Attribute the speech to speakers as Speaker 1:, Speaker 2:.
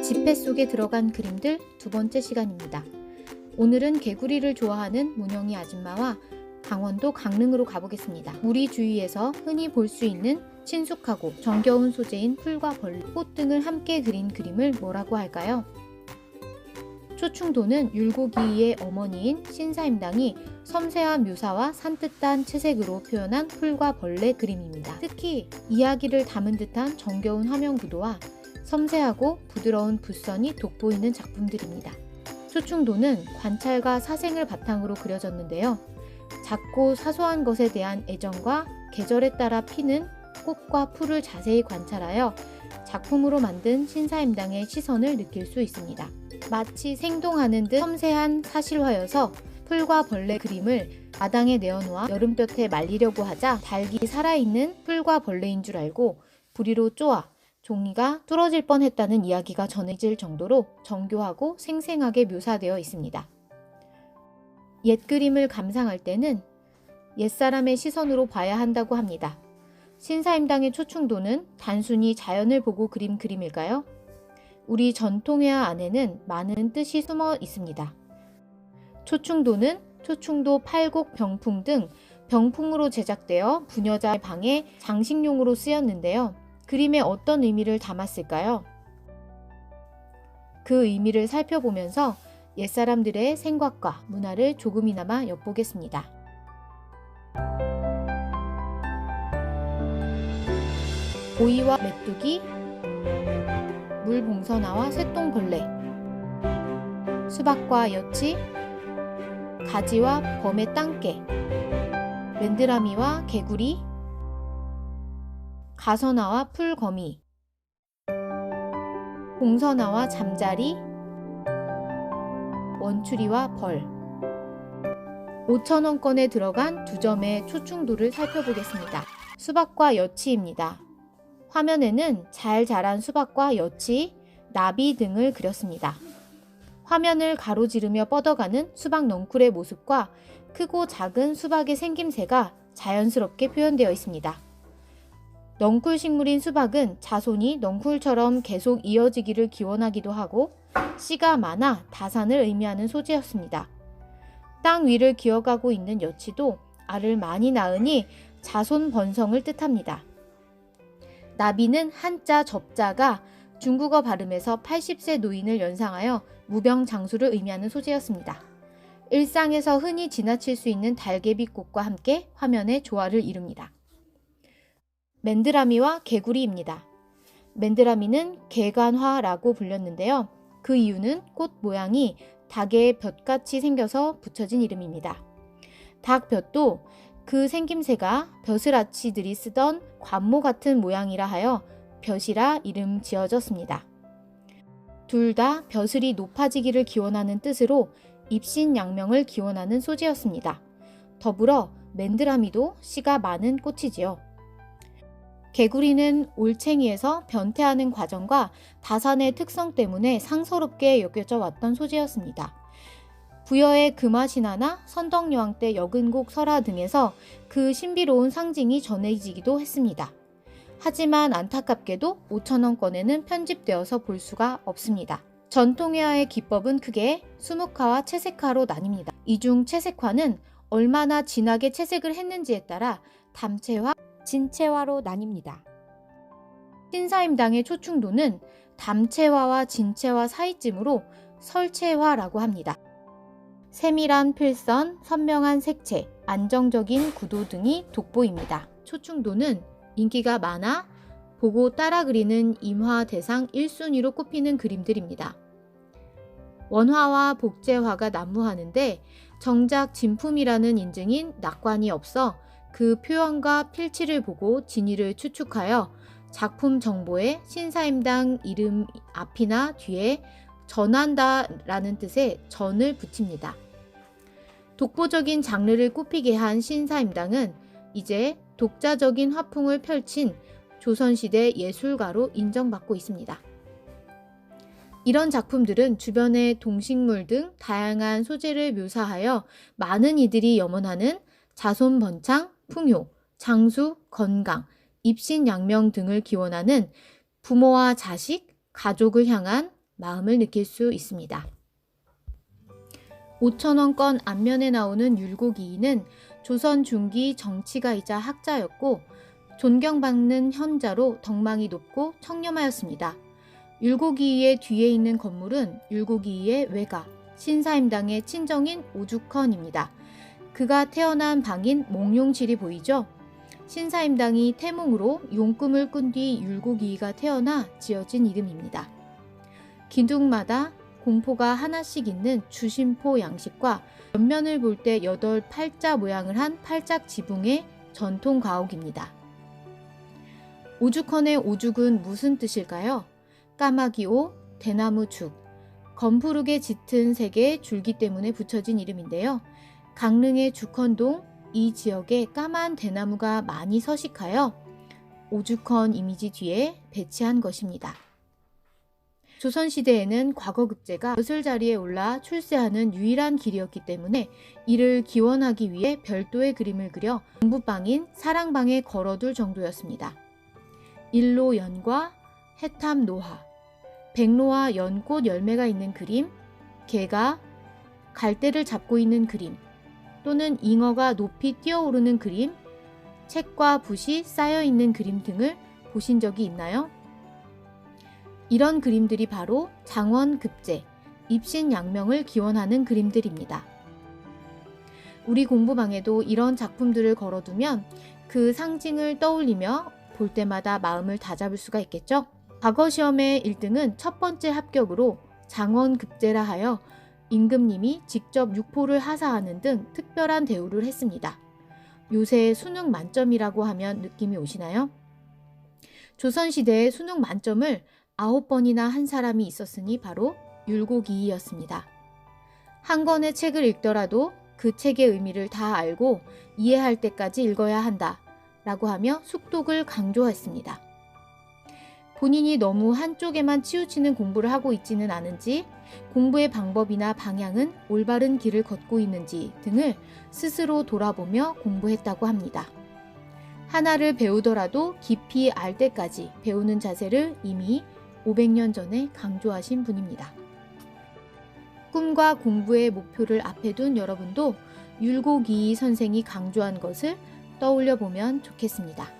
Speaker 1: 지폐 속에 들어간 그림들 두 번째 시간입니다. 오늘은 개구리를 좋아하는 문영이 아줌마와 강원도 강릉으로 가보겠습니다. 우리 주위에서 흔히 볼 수 있는 친숙하고 정겨운 소재인 풀과 벌레, 꽃 등을 함께 그린 그림을 뭐라고 할까요? 초충도는 율곡이의 어머니인 신사임당이 섬세한 묘사와 산뜻한 채색으로 표현한 풀과 벌레 그림입니다. 특히 이야기를 담은 듯한 정겨운 화면 구도와 섬세하고 부드러운 붓선이 돋보이는 작품들입니다. 초충도는 관찰과 사생을 바탕으로 그려졌는데요. 작고 사소한 것에 대한 애정과 계절에 따라 피는 꽃과 풀을 자세히 관찰하여 작품으로 만든 신사임당의 시선을 느낄 수 있습니다. 마치 생동하는 듯 섬세한 사실화여서 풀과 벌레 그림을 마당에 내어놓아 여름볕에 말리려고 하자 달기 살아있는 풀과 벌레인 줄 알고 부리로 쪼아 종이가 뚫어질 뻔했다는 이야기가 전해질 정도로 정교하고 생생하게 묘사되어 있습니다. 옛 그림을 감상할 때는 옛사람의 시선으로 봐야 한다고 합니다. 신사임당의 초충도는 단순히 자연을 보고 그린 그림일까요? 우리 전통회화 안에는 많은 뜻이 숨어 있습니다. 초충도는 초충도 팔곡 병풍 등 병풍으로 제작되어 부녀자의 방에 장식용으로 쓰였는데요. 그림에 어떤 의미를 담았을까요? 그 의미를 살펴보면서 옛사람들의 생각과 문화를 조금이나마 엿보겠습니다. 오이와 메뚜기, 물봉선화와 쇠똥벌레, 수박과 여치, 가지와 범의 땅개, 맨드라미와 개구리, 가선화와 풀거미, 봉선화와 잠자리, 원추리와 벌. 5,000원권에 들어간 두 점의 초충도를 살펴보겠습니다. 수박과 여치입니다. 화면에는 잘 자란 수박과 여치, 나비 등을 그렸습니다. 화면을 가로지르며 뻗어가는 수박 넝쿨의 모습과 크고 작은 수박의 생김새가 자연스럽게 표현되어 있습니다. 넝쿨 식물인 수박은 자손이 넝쿨처럼 계속 이어지기를 기원하기도 하고 씨가 많아 다산을 의미하는 소재였습니다. 땅 위를 기어가고 있는 여치도 알을 많이 낳으니 자손 번성을 뜻합니다. 나비는 한자 접자가 중국어 발음에서 80세 노인을 연상하여 무병장수를 의미하는 소재였습니다. 일상에서 흔히 지나칠 수 있는 달개비꽃과 함께 화면의 조화를 이룹니다. 맨드라미와 개구리입니다. 맨드라미는 개간화라고 불렸는데요. 그 이유는 꽃 모양이 닭의 볕같이 생겨서 붙여진 이름입니다. 닭 볕도 그 생김새가 벼슬아치들이 쓰던 관모 같은 모양이라 하여 벼시라 이름 지어졌습니다. 둘 다 벼슬이 높아지기를 기원하는 뜻으로 입신양명을 기원하는 소재였습니다. 더불어 맨드라미도 씨가 많은 꽃이지요. 개구리는 올챙이에서 변태하는 과정과 다산의 특성 때문에 상서롭게 여겨져 왔던 소재였습니다. 부여의 금화신화나 선덕여왕 때 역은곡 설화 등에서 그 신비로운 상징이 전해지기도 했습니다. 하지만 안타깝게도 5,000원권에는 편집되어서 볼 수가 없습니다. 전통회화의 기법은 크게 수묵화와 채색화로 나뉩니다. 이 중 채색화는 얼마나 진하게 채색을 했는지에 따라 담채화, 진채화로 나뉩니다. 신사임당의 초충도는 담채화와 진채화 사이쯤으로 설채화라고 합니다. 세밀한 필선, 선명한 색채, 안정적인 구도 등이 돋보입니다. 초충도는 인기가 많아 보고 따라 그리는 임화 대상 1순위로 꼽히는 그림들입니다. 원화와 복제화가 난무하는데 정작 진품이라는 인증인 낙관이 없어 그 표현과 필치를 보고 진위를 추측하여 작품 정보에 신사임당 이름 앞이나 뒤에 전한다 라는 뜻의 전을 붙입니다. 독보적인 장르를 꼽히게 한 신사임당은 이제 독자적인 화풍을 펼친 조선시대 예술가로 인정받고 있습니다. 이런 작품들은 주변의 동식물 등 다양한 소재를 묘사하여 많은 이들이 염원하는 자손 번창, 풍요, 장수, 건강, 입신양명 등을 기원하는 부모와 자식, 가족을 향한 마음을 느낄 수 있습니다. 5,000원권 앞면에 나오는 율곡이이는 조선 중기 정치가이자 학자였고 존경받는 현자로 덕망이 높고 청렴하였습니다. 율곡이이의 뒤에 있는 건물은 율곡이이의 외가, 신사임당의 친정인 오죽헌입니다. 그가 태어난 방인 몽룡실이 보이죠? 신사임당이 태몽으로 용꿈을 꾼 뒤 율곡이이가 태어나 지어진 이름입니다. 기둥마다 공포가 하나씩 있는 주심포 양식과 옆면을 볼 때 8팔자 모양을 한 팔짝 지붕의 전통 가옥입니다. 오죽헌의 오죽은 무슨 뜻일까요? 까마귀오, 대나무죽, 검푸르게 짙은 색의 줄기 때문에 붙여진 이름인데요. 강릉의 죽헌동 이 지역에 까만 대나무가 많이 서식하여 오죽헌 이미지 뒤에 배치한 것입니다. 조선시대에는 과거급제가 벼슬자리에 올라 출세하는 유일한 길이었기 때문에 이를 기원하기 위해 별도의 그림을 그려 공부방인 사랑방에 걸어둘 정도였습니다. 일로연과 해탐노화, 백로와 연꽃 열매가 있는 그림, 개가 갈대를 잡고 있는 그림, 또는 잉어가 높이 뛰어오르는 그림, 책과 붓이 쌓여있는 그림 등을 보신 적이 있나요? 이런 그림들이 바로 장원급제, 입신양명을 기원하는 그림들입니다. 우리 공부방에도 이런 작품들을 걸어두면 그 상징을 떠올리며 볼 때마다 마음을 다잡을 수가 있겠죠? 과거 시험의 1등은 첫 번째 합격으로 장원급제라 하여 임금님이 직접 육포를 하사하는 등 특별한 대우를 했습니다. 요새 수능 만점이라고 하면 느낌이 오시나요? 조선시대에 수능 만점을 9번이나 한 사람이 있었으니 바로 율곡이이였습니다. 한 권의 책을 읽더라도 그 책의 의미를 다 알고 이해할 때까지 읽어야 한다 라고 하며 숙독을 강조했습니다. 본인이 너무 한쪽에만 치우치는 공부를 하고 있지는 않은지, 공부의 방법이나 방향은 올바른 길을 걷고 있는지 등을 스스로 돌아보며 공부했다고 합니다. 하나를 배우더라도 깊이 알 때까지 배우는 자세를 이미 500년 전에 강조하신 분입니다. 꿈과 공부의 목표를 앞에 둔 여러분도 율곡이이 선생이 강조한 것을 떠올려 보면 좋겠습니다.